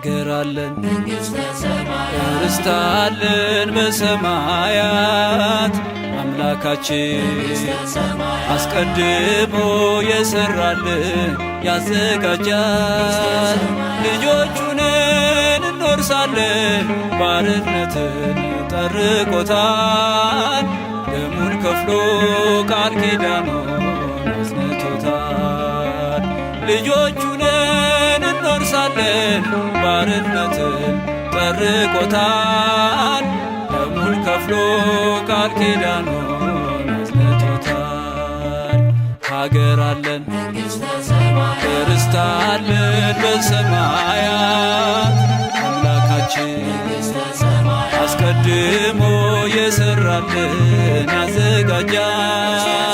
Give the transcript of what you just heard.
ሀገር አለን ርስት አለን በሰማያት አምላካችን አስቀድሞ የሰራልን ያዘጋጃል። ልጆቹንን እንወርሳለን ባርነትን ጠርቆታል። ደሙን ከፍሎ ቃል ኪዳኑን አጽንቶታል። ልጆቹንን እንወርሳለን ባርነትን ጠርቆታል። ደሙን ከፍሎ ቃል ኪዳኑን አጽንቶታል። ሀገር አለን ርስት አለን በሰማያት አምላካችን አስቀድሞ የሰራልን ያዘጋጃል።